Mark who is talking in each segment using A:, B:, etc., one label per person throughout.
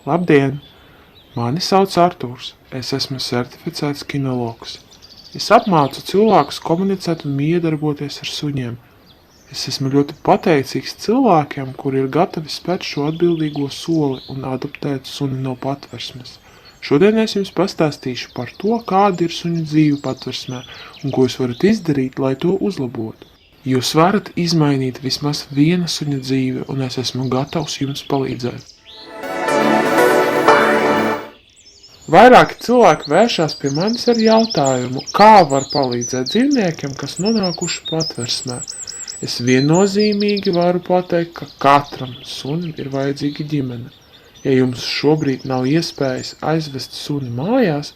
A: Labdien! Mani sauc Artūrs. Es esmu certificēts kinologs. Es apmācu cilvēkus komunicēt un miedarboties ar suņiem. Es esmu ļoti pateicīgs cilvēkiem, kuri ir gatavi spērt šo atbildīgo soli un adoptēt suni no patversmes. Šodien es jums pastāstīšu par to, kāda ir suņu dzīve patversmē un ko jūs varat izdarīt, lai to uzlabotu. Jūs varat izmainīt vismaz viena suņa dzīvi, un es esmu gatavs jums palīdzēt. Vairāki cilvēki vēršas pie manis ar jautājumu, kā var palīdzēt dzīvniekiem, kas nonākuši patversmē. Es viennozīmīgi varu pateikt, ka katram sunim ir vajadzīga ģimene. Ja jums šobrīd nav iespējas aizvest suni mājās,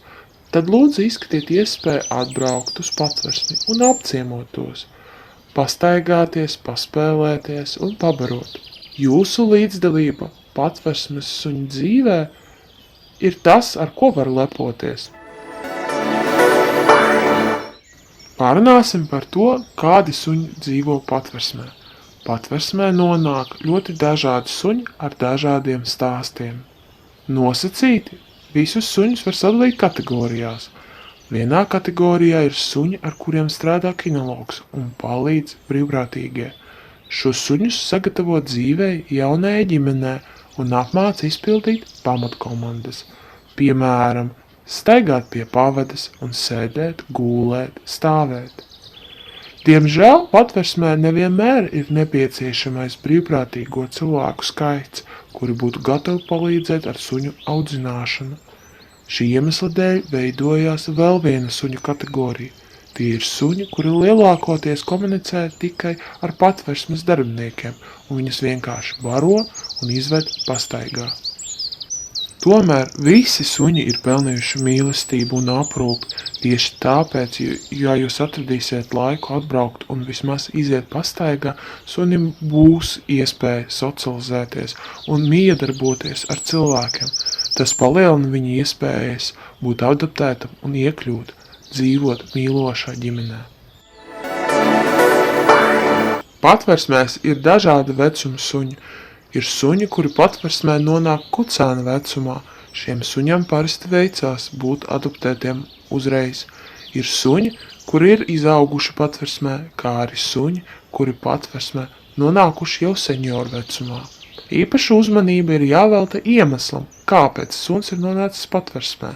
A: tad lūdzu izskatiet iespēju atbraukt uz patversmi un apciemot tos, pastaigāties, paspēlēties un pabarot. Jūsu līdzdalība patversmes suņu dzīvē ir tas, ar ko var lepoties. Pārunāsim par to, kādi suņi dzīvo patversmē. Patversmē nonāk ļoti dažādi suņi ar dažādiem stāstiem. Nosacīti visus suņus var sadalīt kategorijās. Vienā kategorijā ir suņi, ar kuriem strādā kinologs un palīdz brīvprātīgie. Šos suņus sagatavo dzīvei jaunajai ģimenē un apmāca izpildīt pamatkomandas. Piemēram, staigāt pie pavadas un sēdēt, gulēt, stāvēt. Diemžēl patversmē nevienmēr ir nepieciešamais brīvprātīgo cilvēku skaits, kuri būtu gatavi palīdzēt ar suņu audzināšanu. Šī iemesla dēļ veidojās vēl viena suņu kategorija. Tie ir suņi, kuri lielākoties komunicē tikai ar patversmes darbiniekiem, un viņus vienkārši baro un izved pastaigā. Tomēr visi suņi ir pelnījuši mīlestību un aprūpi. Tieši tāpēc, ja jūs atradīsiet laiku atbraukt un vismaz iziet pastaigā, sunim būs iespēja socializēties un miedarboties ar cilvēkiem. Tas palielina viņa iespējas būt adoptētam un iekļūt, dzīvot mīlošā ģimenē. Patversmēs ir dažādi vecuma suņi. Ir suņi, kuri patversmē nonāk kucēna vecumā. Šiem suņam parasti veicās būt adoptētiem uzreiz. Ir suņi, kuri ir izauguši patversmē, kā arī suņi, kuri patversmē nonākuši jau senioru vecumā. Īpaša uzmanība ir jāvelta iemeslam, kāpēc suns ir nonācis patversmē.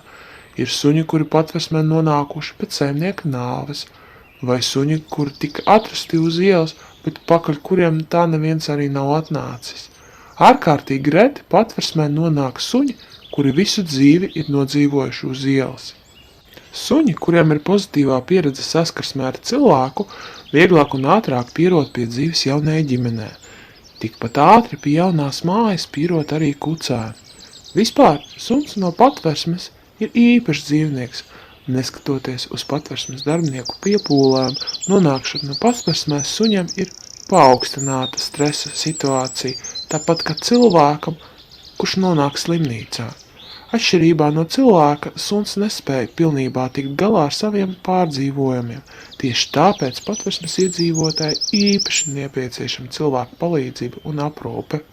A: Ir suņi, kuri patversmē nonākuši pēc saimnieka nāves, vai suņi, kuri tika atrasti uz ielas, bet pakaļ kuriem tā neviens arī nav atnācis. Ārkārtīgi reti patversmē nonāk suņi, kuri visu dzīvi ir nodzīvojuši uz ielas. Suņi, kuriem ir pozitīvā pieredze saskarsmē ar cilvēku, vieglāk un ātrāk pierod pie dzīves jaunajai ģimenē. Tikpat ātri pie jaunās mājas pierod arī kucēni. Vispār suns no patversmes ir īpašs dzīvnieks. Neskatoties uz patversmes darbinieku piepūlēm, nonākšana patversmēs suņiem ir paaugstināta stresa situācija, tāpat kā cilvēkam, kurš nonāk slimnīcā. Atšķirībā no cilvēka, suns nespēja pilnībā tikt galā ar saviem pārdzīvojumiem. Tieši tāpēc patversmes iedzīvotāji īpaši nepieciešama cilvēku palīdzība un aprūpe.